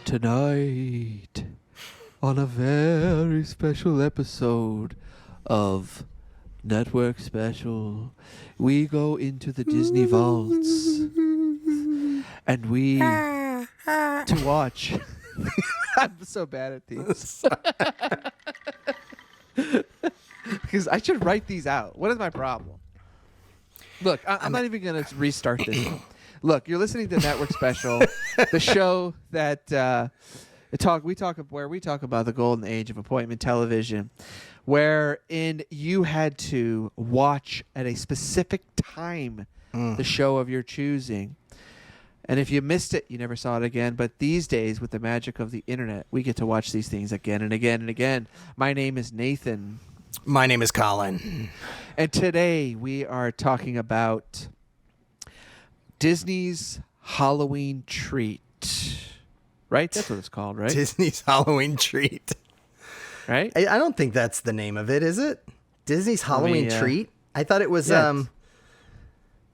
Tonight, on a very special episode of Network Special, we go into the Disney vaults and we to watch. I'm so bad at these. Because I should write these out. What is my problem? Look, I'm not even going to restart this. Look, you're listening to Network Special, the show that we talk about the golden age of appointment television, wherein you had to watch at a specific time the show of your choosing. And if you missed it, you never saw it again. But these days, with the magic of the internet, we get to watch these things again and again and again. My name is Nathan. My name is Colin. And today we are talking about Disney's Halloween Treat. Right? That's what it's called, right? Disney's Halloween Treat. Right? I don't think that's the name of it, is it? Disney's Halloween Treat? I thought it was,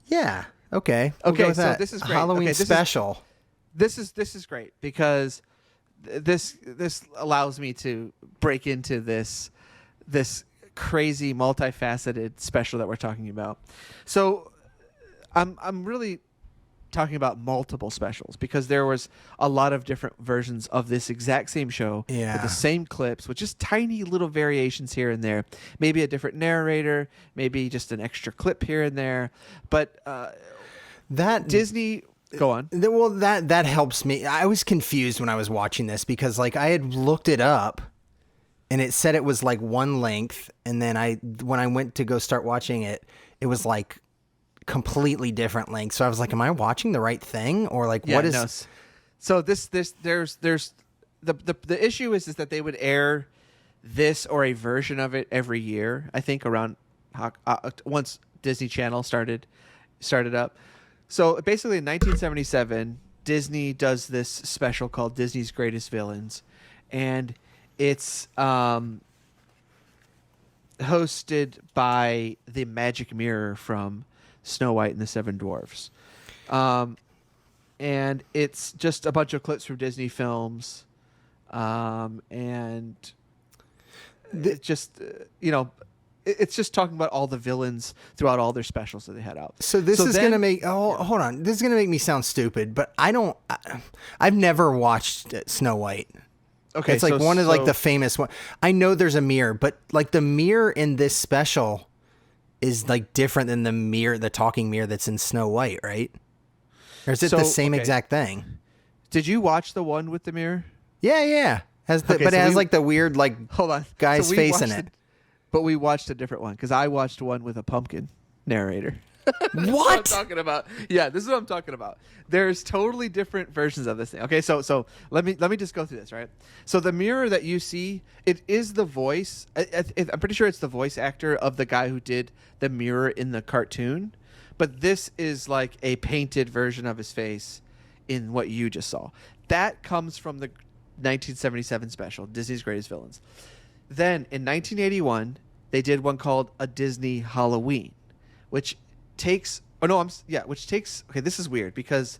yeah. Okay. Okay, so this is great. Halloween special. This is great because this allows me to break into this crazy multifaceted special that we're talking about. So I'm really talking about multiple specials because there was a lot of different versions of this exact same show with the same clips with just tiny little variations here and there. Maybe a different narrator, maybe just an extra clip here and there. But that Disney... Go on. Well, that helps me. I was confused when I was watching this because like I had looked it up and it said it was like one length. And then when I went to go start watching it, it was like completely different length. So I was like, am I watching the right thing? Or like, what is... No. So there's the issue is that they would air this or a version of it every year. I think around once Disney Channel started up. So basically in 1977, Disney does this special called Disney's Greatest Villains. And it's hosted by the Magic Mirror from Snow White and the Seven Dwarfs. And it's just a bunch of clips from Disney films. And it just, it's just talking about all the villains throughout all their specials that they had out. So this is going to make... Oh, hold on. This is going to make me sound stupid, but I've never watched Snow White. Okay, it's like one of like the famous one. I know there's a mirror, but like the mirror in this special is like different than the talking mirror that's in Snow White, right? Or is it the same exact thing? Did you watch the one with the mirror? Yeah. But it has like the weird like guy's face in it. But we watched a different one because I watched one with a pumpkin narrator. What? I'm talking about. Yeah, this is what I'm talking about. There's totally different versions of this thing. Okay, so let me just go through this, right? So the mirror that you see, it is the voice. I'm pretty sure it's the voice actor of the guy who did the mirror in the cartoon. But this is like a painted version of his face in what you just saw. That comes from the 1977 special, Disney's Greatest Villains. Then in 1981, they did one called A Disney Halloween, which takes... Okay, this is weird because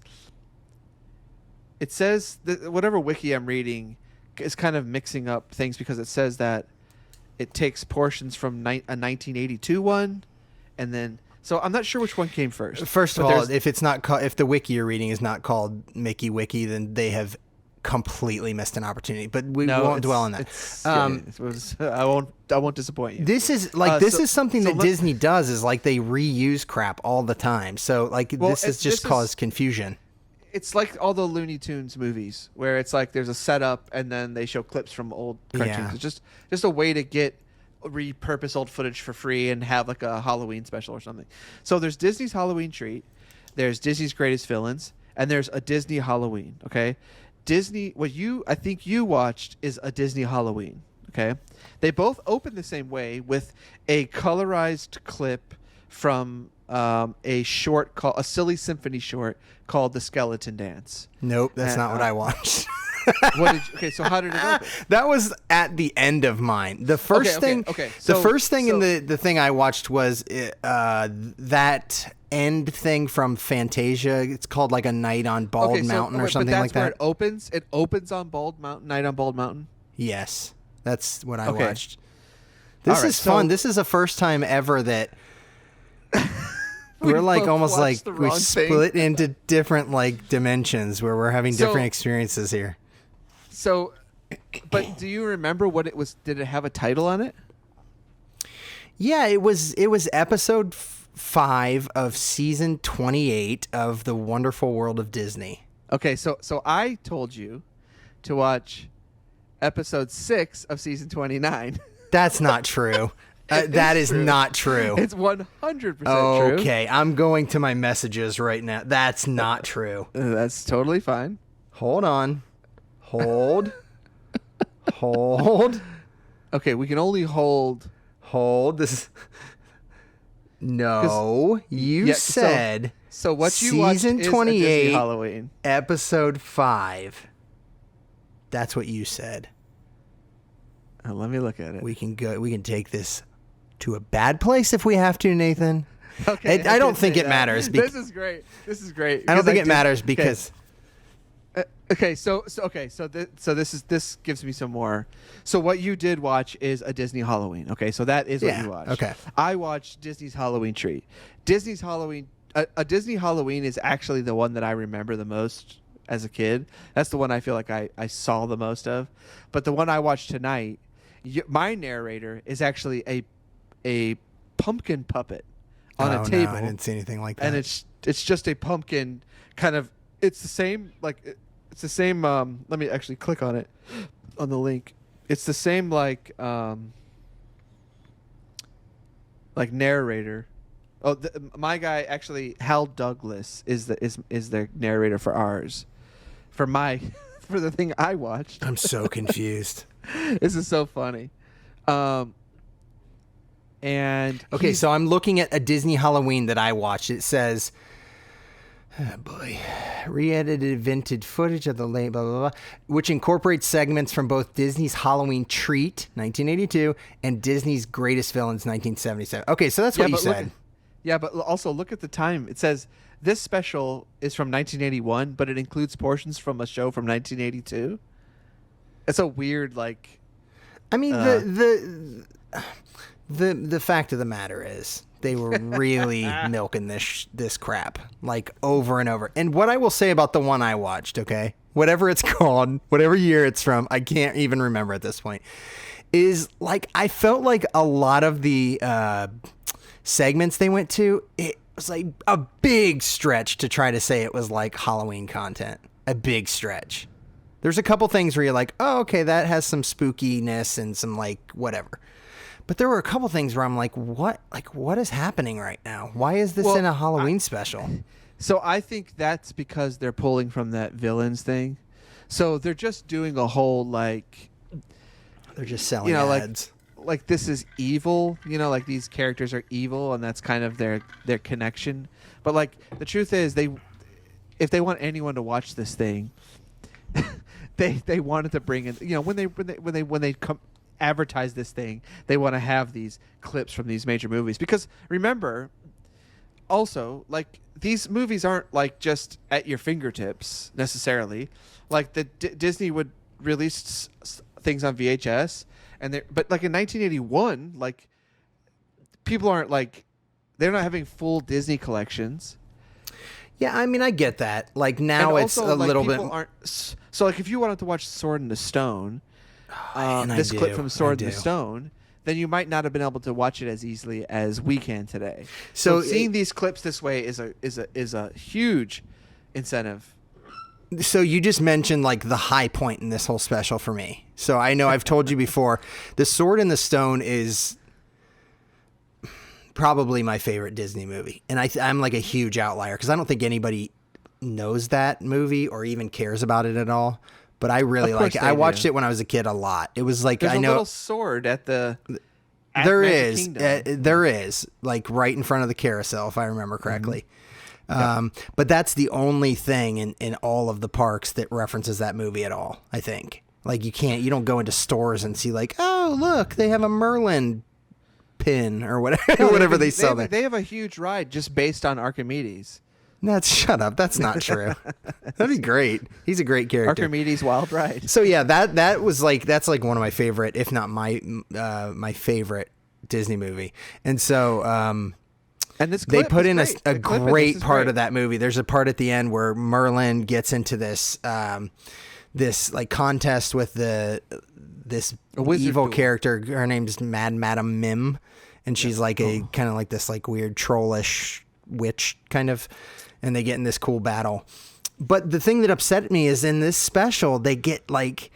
it says... whatever wiki I'm reading is kind of mixing up things because it says that it takes portions from a 1982 one and then... So I'm not sure which one came first. First of all, if it's not if the wiki you're reading is not called Mickey Wiki, then they have completely missed an opportunity. But we won't dwell on that. I won't disappoint you. This is like this is something that Disney does is like they reuse crap all the time. So like this has just caused confusion. It's like all the Looney Tunes movies where it's like there's a setup and then they show clips from old cartoons. Yeah. It's just a way to repurpose old footage for free and have like a Halloween special or something. So there's Disney's Halloween Treat, there's Disney's Greatest Villains, and there's a Disney Halloween. Okay, Disney. What I think you watched is a Disney Halloween. Okay, they both open the same way with a colorized clip from a silly symphony short called The Skeleton Dance. Nope, that's not what I watched. Okay, so how did it open? That was at the end of mine. The first thing, the first thing in the thing I watched was that end thing from Fantasia. It's called like A Night on Bald Mountain or something like that. Where it opens. It opens on Bald Mountain. Night on Bald Mountain. Yes, that's what I watched. This is fun. This is the first time ever that we're like almost like we split into different like dimensions where we're having different experiences here. So, but do you remember what it was? Did it have a title on it? Yeah, it was episode 5 of season 28 of The Wonderful World of Disney. Okay, so I told you to watch episode 6 of season 29. That's not true. That is not true. It's 100% true. Okay, I'm going to my messages right now. That's not true. That's totally fine. Hold on. Hold. Okay, we can only hold. This is... No, you said... So what you watched season is 28, a Disney Halloween. episode 5. That's what you said. Let me look at it. We can take this to a bad place if we have to, Nathan. Okay, I don't think it matters. This is great. I don't think it matters because... This gives me some more. So what you did watch is a Disney Halloween. Okay, so that is what you watched. Okay. I watched Disney's Halloween Tree. Disney's Halloween. A Disney Halloween is actually the one that I remember the most as a kid. That's the one I feel like I saw the most of. But the one I watched tonight, my narrator is actually a pumpkin puppet on a table. No, I didn't see anything like that. And it's just a pumpkin kind of. It's the same It's the same. Let me actually click on it, on the link. It's the same like narrator. Oh, my guy actually, Hal Douglas is their narrator for ours, for the thing I watched. I'm so confused. This is so funny. And okay, so I'm looking at a Disney Halloween that I watched. It says, oh boy, re-edited vintage footage of the late blah, blah, blah, which incorporates segments from both Disney's Halloween Treat, 1982, and Disney's Greatest Villains, 1977. Okay, so that's what you said. But also look at the time. It says this special is from 1981, but it includes portions from a show from 1982. It's a weird, like... I mean, the fact of the matter is, they were really milking this crap, like, over and over. And what I will say about the one I watched, okay, whatever it's called, whatever year it's from, I can't even remember at this point, is, like, I felt like a lot of the segments they went to, it was, like, a big stretch to try to say it was, like, Halloween content. A big stretch. There's a couple things where you're like, oh, okay, that has some spookiness and some, like, whatever. But there were a couple things where I'm like, what is happening right now? Why is this in a Halloween special? So I think that's because they're pulling from that villains thing. So they're just doing a whole, like... They're just selling ads. Like this is evil, like these characters are evil, and that's kind of their connection. But, like, the truth is, if they want anyone to watch this thing, they wanted to bring in, when they come advertise this thing, they want to have these clips from these major movies, because remember also, like, these movies aren't like just at your fingertips necessarily. Like Disney would release things on VHS, but like in 1981, like, people aren't like, they're not having full Disney collections. Yeah, I mean, I get that. Like, now it's a little bit. So, like, if you wanted to watch Sword in the Stone, this clip from Sword in the Stone, then you might not have been able to watch it as easily as we can today. So seeing these clips this way is a huge incentive. So you just mentioned, like, the high point in this whole special for me. So I know I've told you before, The Sword in the Stone is probably my favorite Disney movie. And I'm like a huge outlier because I don't think anybody knows that movie or even cares about it at all. But I really like it. I watched it when I was a kid a lot. It was like, there's a little sword at the... There is, like, right in front of the carousel, if I remember correctly. But that's the only thing in all of the parks that references that movie at all, I think. Like you don't go into stores and see like, oh, look, they have a Merlin pin or whatever, No, whatever they sell there. They have a huge ride just based on Archimedes. Shut up. That's not true. That'd be great. He's a great character. Archimedes Wild Ride. So yeah, that's like one of my favorite, if not my favorite Disney movie. And so, and this they clip put is in great. a The clip in great this is part great. of that movie. There's a part at the end where Merlin gets into this this like contest with this A wizard evil duel. character. Her name's Mad Madam Mim, and she's like a kind of like this like weird trollish witch kind of, and they get in this cool battle. But the thing that upset me is in this special they get like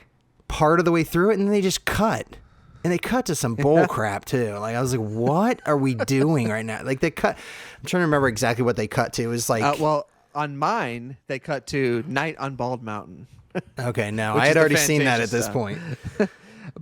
part of the way through it and then they just cut. And they cut to some bull crap too. Like I was like, "What are we doing right now?" Like they cut. I'm trying to remember exactly what they cut to. It was like, well, on mine they cut to Night on Bald Mountain. okay, no, which I is had the already seen that Fantasia at this stuff. point.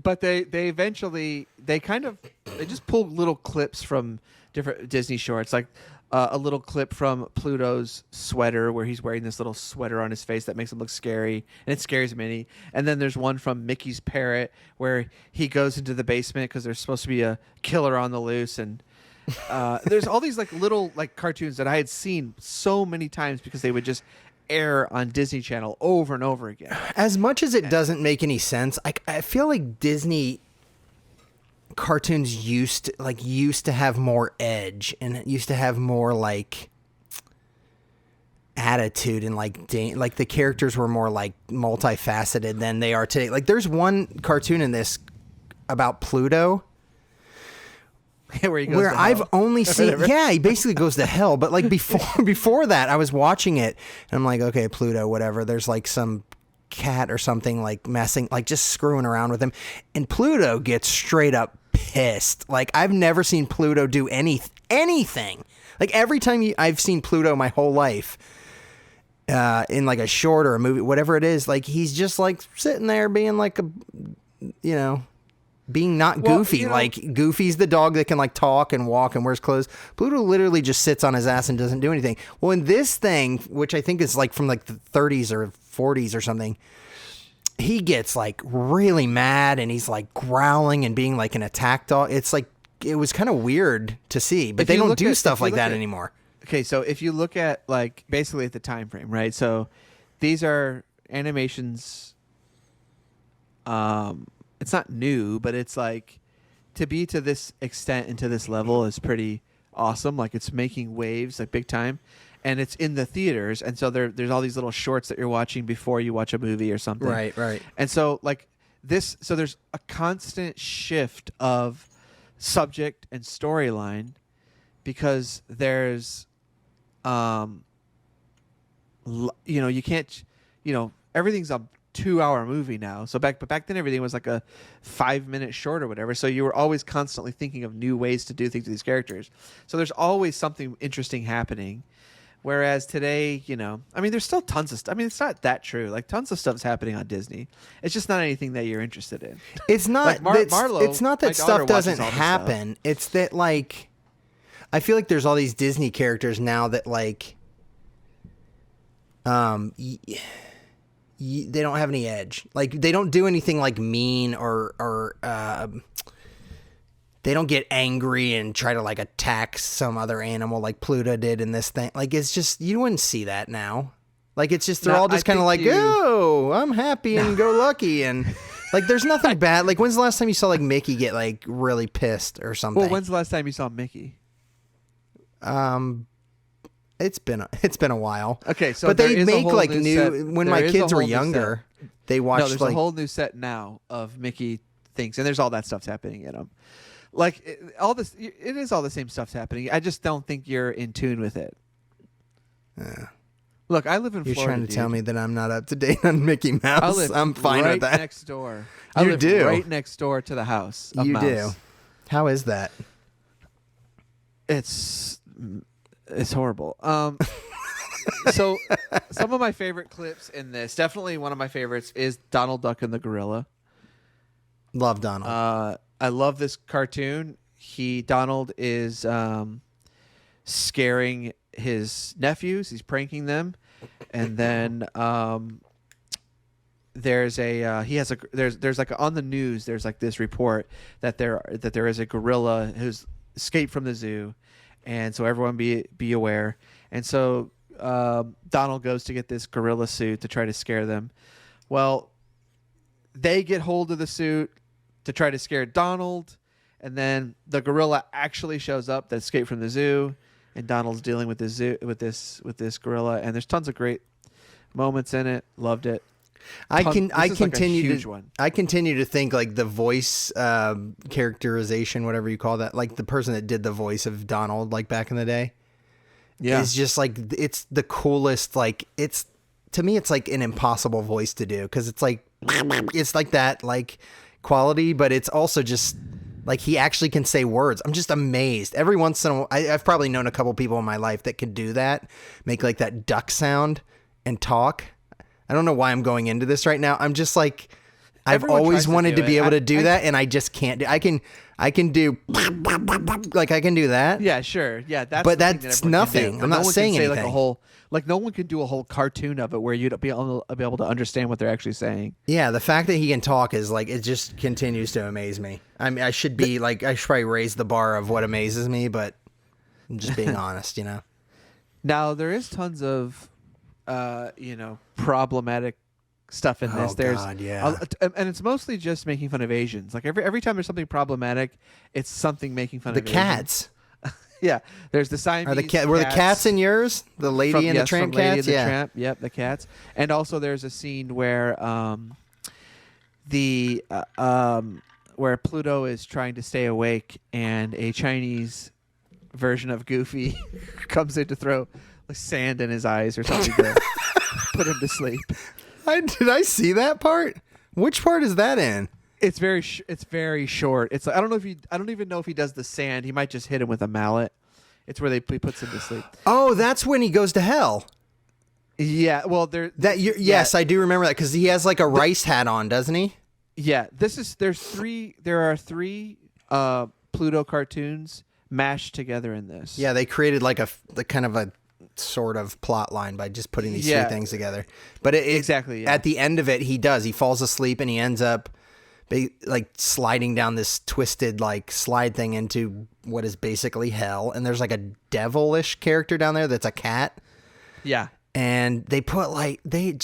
But they eventually they just pull little clips from different Disney shorts, like a little clip from Pluto's sweater where he's wearing this little sweater on his face that makes him look scary, and it scares Minnie. And then there's one from Mickey's parrot where he goes into the basement because there's supposed to be a killer on the loose, and there's all these like little like cartoons that I had seen so many times because they would just air on Disney Channel over and over again. As much as it doesn't make any sense, I feel like Disney cartoons used to have more edge, and it used to have more like attitude, and like the characters were more like multifaceted than they are today. Like there's one cartoon in this about Pluto Where he goes where to I've hell. only seen, yeah, he basically goes to hell. But like before that, I was watching it and I'm like, okay, Pluto, whatever. There's like some cat or something like messing, like just screwing around with him, and Pluto gets straight up pissed. Like I've never seen Pluto do anything. Like every time I've seen Pluto my whole life, in like a short or a movie, whatever it is, like he's just like sitting there being like being not goofy. Like Goofy's the dog that can like talk and walk and wears clothes. Pluto literally just sits on his ass and doesn't do anything. Well, in this thing, which I think is like from like the 30s or 40s or something, he gets like really mad and he's like growling and being like an attack dog. It's like, it was kind of weird to see, but they don't do stuff like that anymore. Okay, so if you look at like basically at the time frame, right? So these are animations. It's not new, but it's like to be to this extent and to this level is pretty awesome. Like it's making waves like big time, and it's in the theaters. And so there's all these little shorts that you're watching before you watch a movie or something. Right. And so like this, so there's a constant shift of subject and storyline because there's, you can't, everything's a 2-hour movie now. So back then everything was like a 5-minute short or whatever. So you were always constantly thinking of new ways to do things with these characters. So there's always something interesting happening. Whereas today, there's still tons of stuff. I mean, it's not that true. Like tons of stuff's happening on Disney. It's just not anything that you're interested in. It's not. Like Marlo, it's not that my daughter stuff doesn't watches all this happen. It's that like, I feel like there's all these Disney characters now that like, they don't have any edge. Like they don't do anything like mean or they don't get angry and try to like attack some other animal like Pluto did in this thing. Like it's just, you wouldn't see that now. Like it's just, they're all just kind of like, oh, I'm happy and go lucky. And like, there's nothing bad. Like when's the last time you saw like Mickey get like really pissed or something? Well, when's the last time you saw Mickey? It's been a while. Okay, so but they make like new new set. when There my is kids a were whole new younger. set. They watched No, there's like a whole new set now of Mickey things, and there's all that stuff's happening in them. Like it is all the same stuff's happening. I just don't think you're in tune with it. Look, I live in You're Florida. trying to tell me that I'm not up to date on Mickey Mouse. I live I'm fine right with that. next door. You I live do? right next door to the house. Of You Mouse. do. How is that? It's horrible. So some of my favorite clips in this, definitely one of my favorites is Donald Duck and the Gorilla. Love Donald. I love this cartoon. Donald is scaring his nephews. He's pranking them, and then there's like on the news. There's like this report that there is a gorilla who's escaped from the zoo, and so everyone be aware. And so Donald goes to get this gorilla suit to try to scare them. Well, they get hold of the suit to try to scare Donald, and then the gorilla actually shows up that escaped from the zoo, and Donald's dealing with this gorilla, and there's tons of great moments in it. Loved it. I continue to think like the voice characterization, whatever you call that, like the person that did the voice of Donald like back in the day, is just like, it's the coolest. Like, it's, to me, it's like an impossible voice to do, because it's like that like quality, but it's also just like he actually can say words. I'm just amazed. Every once in a while, I've probably known a couple people in my life that could do that, make like that duck sound and talk. I don't know why I'm going into this right now. I'm just like, Everyone I've always tries to wanted do to be it. able to do that, and I just can't do. I can do like, I can do that. Yeah, sure. Yeah, that's But the thing that's that everyone can nothing. do. But I'm no not one saying can say anything. Like no one can do a whole cartoon of it where you'd be able to understand what they're actually saying. Yeah, the fact that he can talk is like, it just continues to amaze me. I mean, I should probably raise the bar of what amazes me, but I'm just being honest, you know. Now there is tons of, problematic stuff in this. There's God, yeah. and it's mostly just making fun of Asians. Like every time there's something problematic, it's something making fun of The Asians. cats. Yeah, there's the Siamese. Were the cats in yours? The lady and the tramp from Lady cats? and the Yeah. Tramp. Yep, the cats. And also there's a scene where where Pluto is trying to stay awake, and a Chinese version of Goofy comes in to throw like sand in his eyes or something to put him to sleep. Did I see that part? Which part is that in? It's very short. It's like, I don't even know if he does the sand. He might just hit him with a mallet. It's where he puts him to sleep. Oh, that's when he goes to hell. Yeah, well, Yes, I do remember that, because he has like a rice hat on, doesn't he? Yeah, there are three Pluto cartoons mashed together in this. Yeah, they created like a kind of a sort of plot line by just putting these three things together. But Exactly, yeah. At the end of it, he falls asleep, and he ends up like sliding down this twisted like slide thing into what is basically hell. And there's like a devilish character down there that's a cat. Yeah. And they put like, they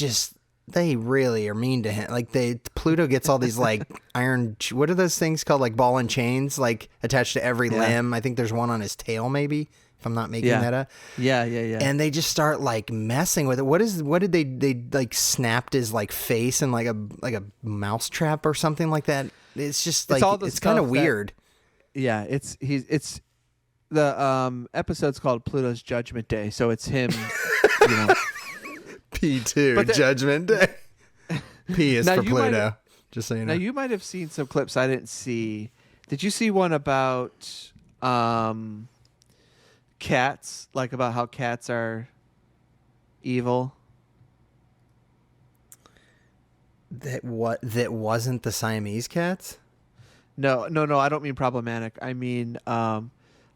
really are mean to him. Like Pluto gets all these like iron, what are those things called? Like ball and chains, like attached to every limb. I think there's one on his tail, maybe, if I'm not making that up. Yeah. And they just start like messing with it. What did they like snapped his like face in like a mouse trap or something like that? It's just like, it's kind of weird. Yeah. It's the episode's called Pluto's Judgment Day. So it's him, P2 Judgment Day. P is for Pluto. Just so you know. Now you might have seen some clips I didn't see. Did you see one about cats? Like about how cats are evil? That wasn't the Siamese cats? No. I don't mean problematic. I mean,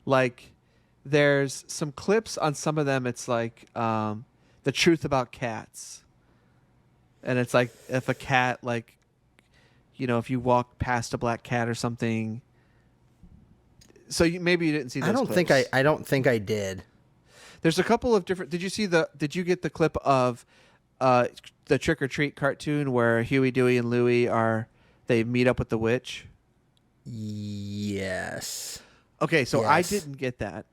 like, there's some clips on some of them. It's like the truth about cats, and it's like if a cat, like, if you walk past a black cat or something. So maybe you didn't see those clips. I don't think I did. There's a couple of different. Did you get the clip of the Trick or Treat cartoon where Huey, Dewey, and Louie they meet up with the witch? Yes. Okay, so yes. I didn't get that.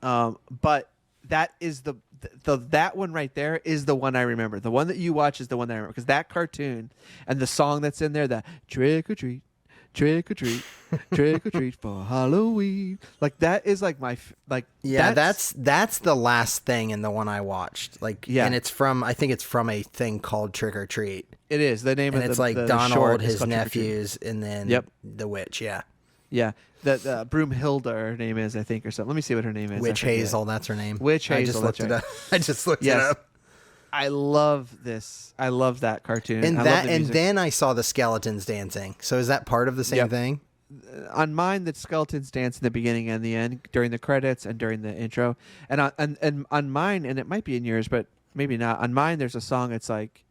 But that is that one right there is the one I remember. The one that you watch is the one that I remember, because that cartoon and the song that's in there, that trick or treat, trick or treat, trick or treat for Halloween. Like that is like that's the last thing in the one I watched. Like, and I think it's from a thing called Trick or Treat. It is the name, and it's like Donald, his nephews, and then the witch. Yeah. Yeah. The Broomhilda, her name is, I think, or something. Let me see what her name is. Witch Hazel, that's her name. Witch Hazel. I just looked it up. I love this. I love that cartoon. And then I saw the skeletons dancing. So is that part of the same thing? on mine, the skeletons dance in the beginning and the end, during the credits and during the intro. And on mine, and it might be in yours, but maybe not. On mine, there's a song. It's like,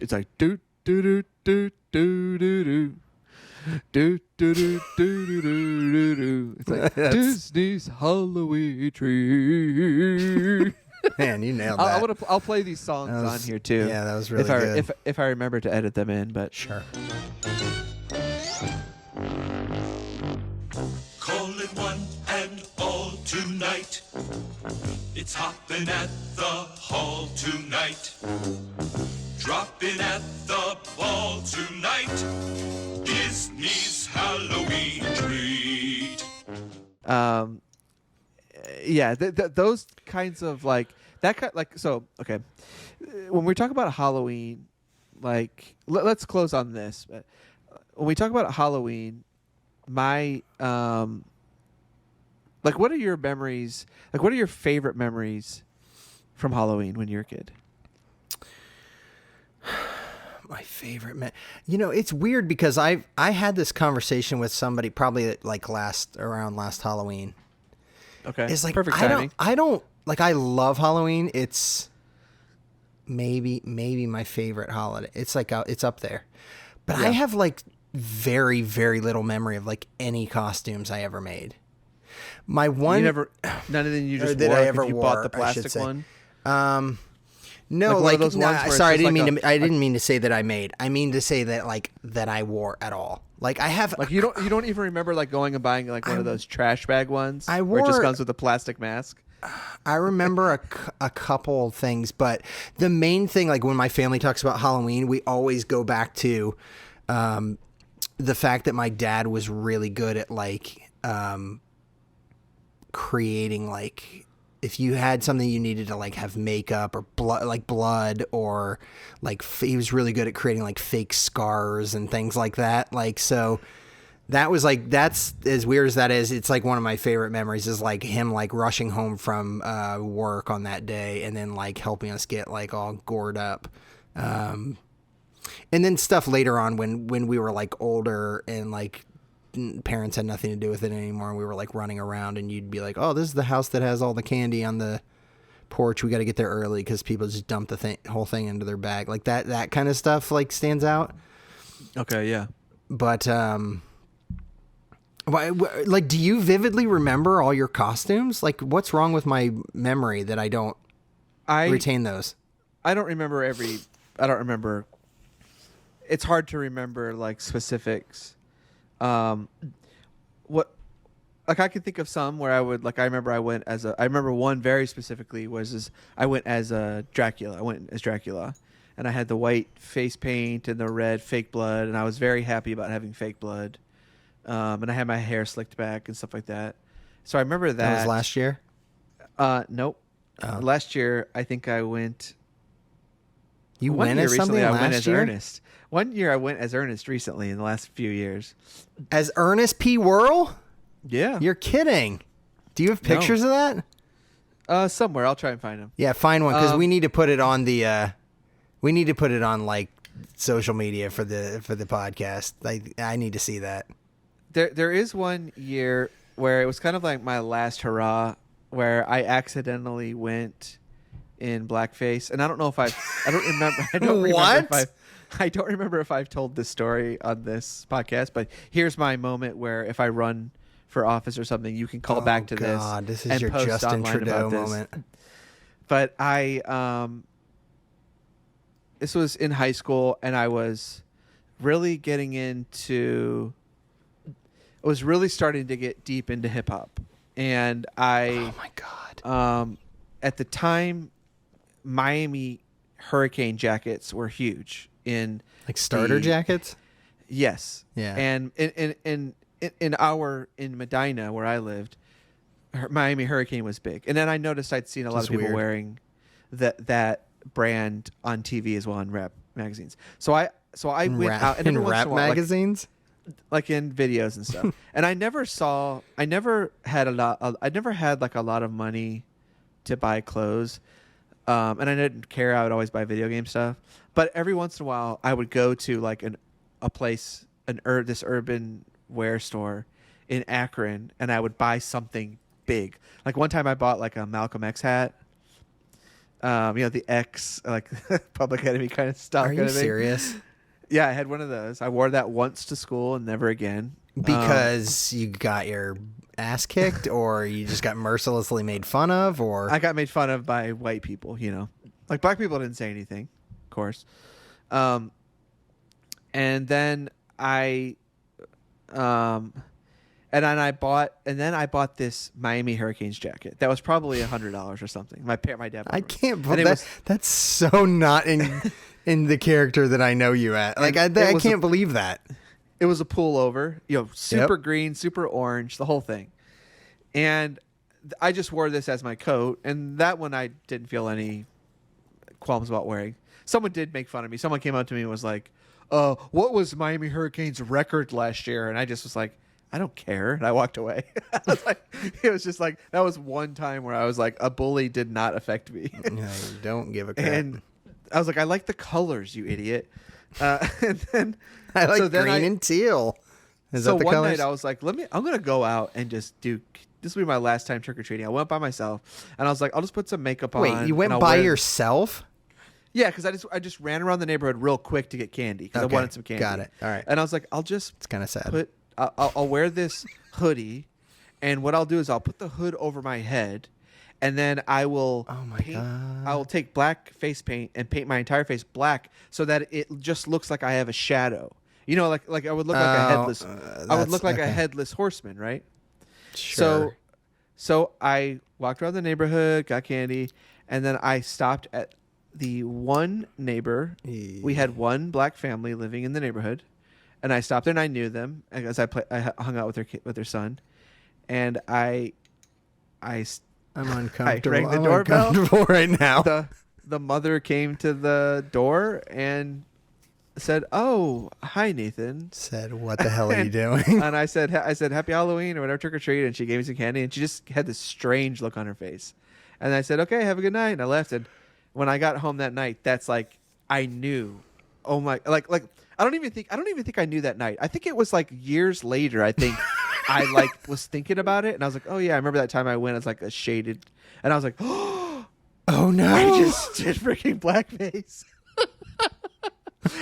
it's like do do do do do do do. Do do do do do do do. It's like Disney's Halloween tree. Man, you nailed that. I'll play these songs on here too. Yeah, that was really good. If I remember to edit them in, but sure. Call it one and all tonight. It's hopping at the hall tonight. Dropping at the ball tonight. Disney's Halloween treat. Yeah, those kinds of like that kind so okay. When we talk about Halloween, like let's close on this. When we talk about Halloween, my like what are your memories? Like what are your favorite memories from Halloween when you were a kid? My favorite it's weird because I had this conversation with somebody probably like around last Halloween. Okay. It's like perfect timing. I don't like I love Halloween. It's maybe my favorite holiday. It's like it's up there. But I have like very, very little memory of like any costumes I ever made. My one none of them you just that wore I ever you wore, bought the I should plastic say. one. No, like those ones where sorry, I it's didn't just I didn't mean to say that I made. I mean to say that like that I wore at all. Like I have like you don't even remember like going and buying like one of those trash bag ones where it just comes with a plastic mask. I remember a couple things, but the main thing, like when my family talks about Halloween, we always go back to the fact that my dad was really good at like creating like if you had something you needed to like have makeup or blood or like he was really good at creating like fake scars and things like that. Like, so that was like, that's as weird as that is. It's like one of my favorite memories is like him like rushing home from work on that day and then like helping us get like all gored up. And then stuff later on when we were like older and like parents had nothing to do with it anymore and we were like running around and you'd be like, oh, this is the house that has all the candy on the porch. We got to get there early because people just dump the whole thing into their bag. Like that kind of stuff like stands out. Okay, yeah. But like, do you vividly remember all your costumes? Like, what's wrong with my memory that I don't retain those? I don't remember it's hard to remember like specifics. What, like I can think of some where I would like, I remember one very specifically I went as Dracula. I went as Dracula and I had the white face paint and the red fake blood. And I was very happy about having fake blood. And I had my hair slicked back and stuff like that. So I remember that. That was last year? Nope. Oh. Last year, I think I went. You went as something last year? I went as Ernest. One year I went as Ernest recently in the last few years. As Ernest P. Worrell? Yeah. You're kidding. Do you have pictures of that? Somewhere. I'll try and find them. Yeah, find one because we need to put it on we need to put it on like social media for the podcast. I need to see that. There is one year where it was kind of like my last hurrah where I accidentally went in blackface, and I don't know if I don't remember. What? I don't remember if I've told this story on this podcast, but here's my moment where if I run for office or something, you can call back to this. God, this is and your post Justin online Trudeau about this. moment. But this was in high school, and I was really starting to get deep into hip hop, and oh my God, at the time, Miami Hurricane jackets were huge in like starter jackets. Yes. Yeah. And in Medina where I lived, Miami Hurricane was big, and then I noticed I'd seen a lot of people wearing that brand on TV as well in rap magazines. So I went out and in rap magazines. Like in videos and stuff. And I never had like a lot of money to buy clothes. and I didn't care. I would always buy video game stuff. But every once in a while, I would go to like a place, this urban wear store in Akron, and I would buy something big. Like one time, I bought like a Malcolm X hat. The X, like Public Enemy kind of stuff. Are you serious? Yeah, I had one of those. I wore that once to school and never again. Because you got your ass kicked, or you just got mercilessly made fun of, or I got made fun of by white people. Like black people didn't say anything, of course. And then I bought this Miami Hurricanes jacket. That was probably $100 or something. My dad. I can't believe that. That's so not in the character that I know you at. Like I can't believe that. It was a pullover, super green, super orange, the whole thing. And I just wore this as my coat, and that one I didn't feel any qualms about wearing. Someone did make fun of me. Someone came up to me and was like, what was Miami Hurricanes' record last year? And I just was like, I don't care. And I walked away. It was just like, that was one time where I was like, a bully did not affect me. No, don't give a crap. And I was like, I like the colors, you idiot. And then I like green and teal. Is that the one colors? night I was like, I'm going to go out and just this will be my last time trick-or-treating. I went by myself, and I was like, I'll just put some makeup on. Wait, you went by yourself? Yeah, because I just ran around the neighborhood real quick to get candy because I wanted some candy. Got it. All right. And I was like, It's kind of sad. I'll wear this hoodie, and what I'll do is I'll put the hood over my head, and then I will God. I will take black face paint and paint my entire face black so that it just looks like I have a shadow. Like I would look like a headless. I would look like a headless horseman, right? Sure. So I walked around the neighborhood, got candy, and then I stopped at the one neighbor. We had one black family living in the neighborhood, and I stopped there and I knew them as I hung out with their son, and I'm uncomfortable. I rang the doorbell. Uncomfortable right now. The mother came to the door and said, "Oh, hi, Nathan." Said, "What the hell are you doing?" And I said, "Happy Halloween" or whatever, trick or treat. And she gave me some candy, and she just had this strange look on her face. And I said, "Okay, have a good night." And I left. And when I got home that night, that's like I knew. Oh my! Like I don't even think I knew that night. I think it was like years later. I think I was thinking about it, and I was like, "Oh yeah, I remember that time I went as like a shaded," and I was like, "Oh no! I just did freaking blackface."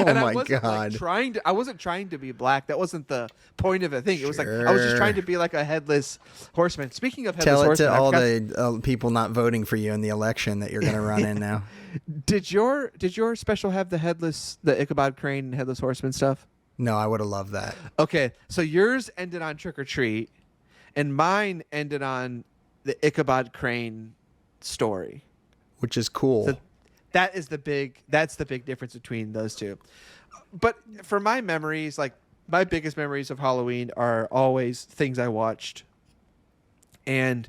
Oh and my God! I wasn't trying to be black. That wasn't the point of the thing. It was like I was just trying to be like a headless horseman. Speaking of headless horseman, tell it to all the people not voting for you in the election that you're going to run in now. Did your special have the Ichabod Crane headless horseman stuff? No, I would have loved that. Okay, so yours ended on Trick or Treat, and mine ended on the Ichabod Crane story, which is cool. So that's the big difference between those two. But for my memories, like my biggest memories of Halloween are always things I watched, and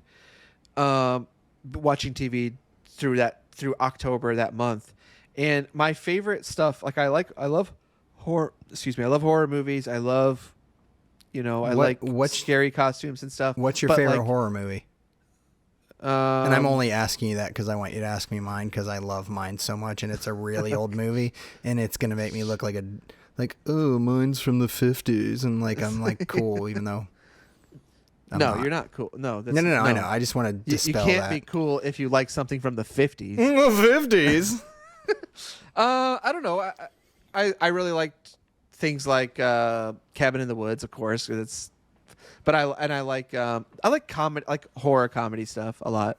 watching TV through October that month. And my favorite stuff, like I love horror. Excuse me, I love horror movies. I love, what's scary costumes and stuff. What's your favorite horror movie? And I'm only asking you that because I want you to ask me mine because I love mine so much, and it's a really old movie, and it's gonna make me look like mine's from the 50s, and I'm like cool even though. You're not cool. No, no. I know. I just want to dispel that. You can't be cool if you like something from the 50s. The 50s. I don't know. I really liked things like Cabin in the Woods, of course. But I like comedy, like horror comedy stuff a lot.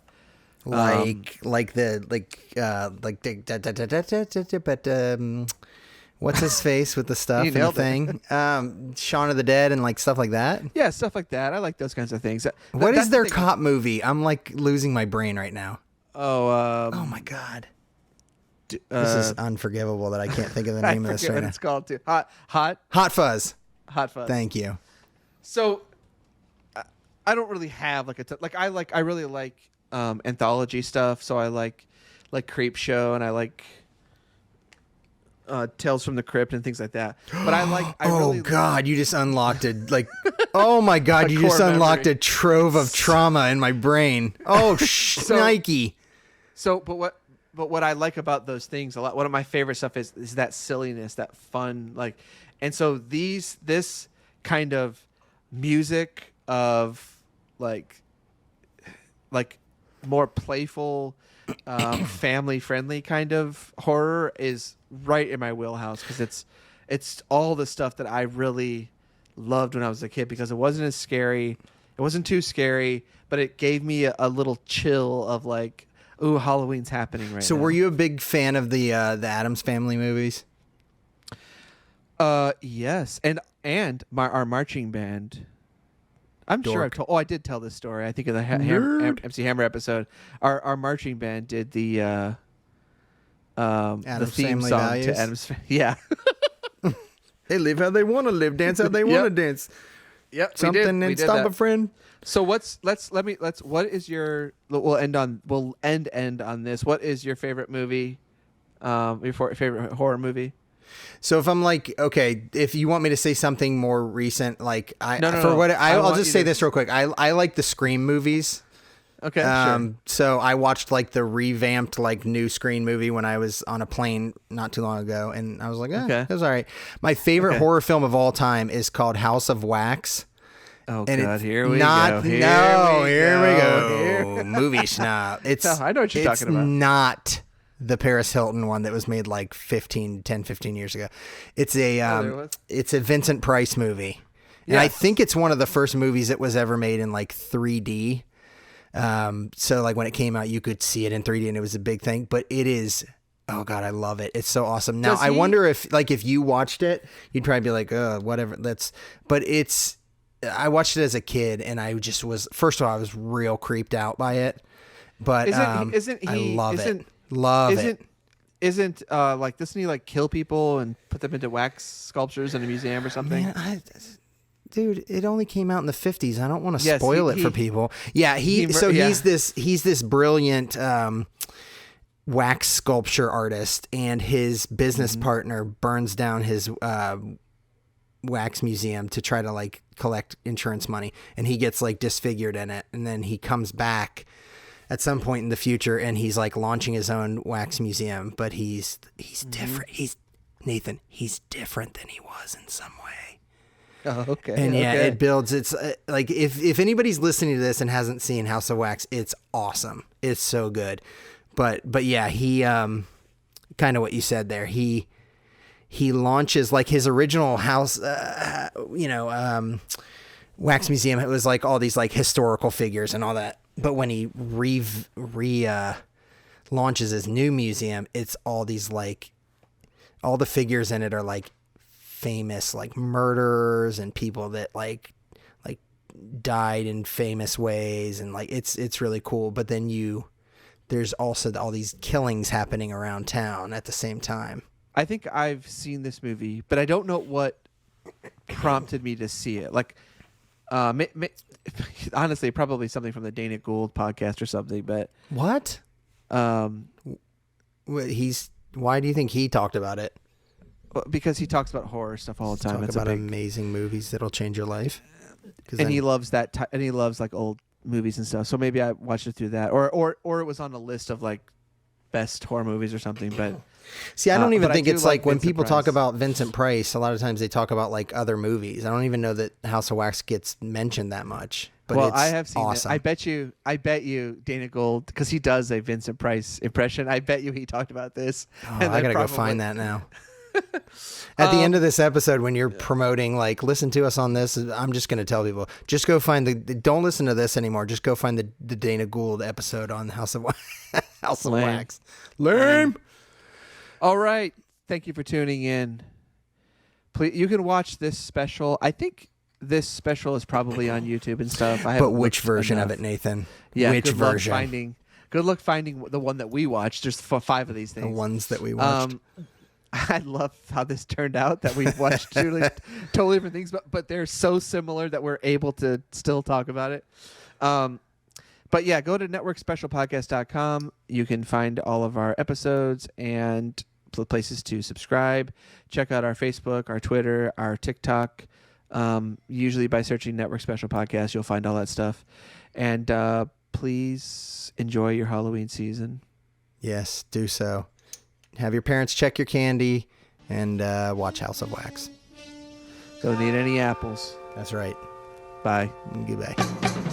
What's his face with the stuff and the thing? Shaun of the Dead and like stuff like that. Yeah, stuff like that. I like those kinds of things. What is their cop movie? I'm like losing my brain right now. Oh my God. This is unforgivable that I can't think of the name of this right what now. It's called too. Hot Fuzz. Hot Fuzz. Thank you. So I don't really have I really like anthology stuff. So I like Creep Show, and I like Tales from the Crypt and things like that. But you just unlocked oh my God, you just unlocked a trove of trauma in my brain. Oh, Nike. So, what I like about those things a lot, one of my favorite stuff is that silliness, that fun, like, and so this kind of music of like more playful, family friendly kind of horror is right in my wheelhouse, because it's all the stuff that I really loved when I was a kid, because it wasn't as scary, it wasn't too scary, but it gave me a little chill of like, ooh, Halloween's happening right now. So were you a big fan of the Addams Family movies? Yes, and our marching band. I'm sure I've told. Oh, I did tell this story. I think in the MC Hammer episode, our marching band did the Addams theme Family song Values? to Addams. Yeah, They live how they want to live, dance how they want to dance. yep. Something we and did stop that. a friend. So what is your? We'll end on this. What is your favorite movie? Your favorite horror movie? So if I'm like, okay, if you want me to say something more recent, like No. I'll just say this real quick. I like the Scream movies. Okay, sure. So I watched like the revamped like new Scream movie when I was on a plane not too long ago, and I was like, Okay. it was all right. My favorite horror film of all time is called House of Wax. Oh And God, it's here we not, go. Here we go. Here. Movie snob. It's No, I know what you're talking about. It's not the Paris Hilton one that was made like 10, 15 years ago. It's a Vincent Price movie. And I Yes. think it's one of the first movies that was ever made in like 3D. So like when it came out, you could see it in 3D and it was a big thing, but it is, oh God, I love it. It's so awesome. Now I wonder if you watched it, you'd probably be like, whatever, I watched it as a kid and I just was, first of all, I was real creeped out by it, but isn't he? I love it. Isn't like, doesn't he like kill people and put them into wax sculptures in a museum or something? Man, dude, it only came out in the 50s. I don't want to Yes, spoil it for people. Yeah, he's this brilliant wax sculpture artist, and his business partner burns down his wax museum to try to like collect insurance money, and he gets like disfigured in it, and then he comes back at some point in the future and he's like launching his own wax museum, but he's different. He's different than he was in some way. Oh, okay. And yeah, it builds. It's like if anybody's listening to this and hasn't seen House of Wax, it's awesome. It's so good. But yeah, he kind of what you said there. He launches like his original house, wax museum. It was like all these like historical figures and all that. But when he launches his new museum, it's all these like, all the figures in it are like famous like murderers and people that like died in famous ways, and like it's really cool. But then there's also all these killings happening around town at the same time. I think I've seen this movie, but I don't know what prompted me to see it. Like, honestly, probably something from the Dana Gould podcast or something. But what? Why do you think he talked about it? Because he talks about horror stuff all the time. Talk about amazing movies that'll change your life. And he loves that, and he loves like old movies and stuff. So maybe I watched it through that, or it was on a list of like best horror movies or something. But see, I don't even think it's like when Vincent people Price. talk about Vincent Price, a lot of times they talk about like other movies. I don't even know that House of Wax gets mentioned that much. But well, it's I have seen awesome. it. I bet you Dana Gould, because he does a Vincent Price impression. I bet you he talked about this. Oh, I gotta go find that now. At the end of this episode, when you're promoting, like, listen to us on this, I'm just going to tell people, just go find don't listen to this anymore. Just go find the Dana Gould episode on House of Wax. Lame. All right. Thank you for tuning in. Please, you can watch this special. I think this special is probably on YouTube and stuff. But which version of it, Nathan? Yeah, which version? Good luck finding the one that we watched. There's 5 of these things. The ones that we watched. I love how this turned out, that we've watched totally different things, but they're so similar that we're able to still talk about it. But yeah, go to networkspecialpodcast.com. You can find all of our episodes and places to subscribe. Check out our Facebook, our Twitter, our TikTok. Usually by searching Network Special Podcast, you'll find all that stuff. And please enjoy your Halloween season. Yes, do so. Have your parents check your candy and watch House of Wax. Don't need any apples. That's right. Bye. Goodbye.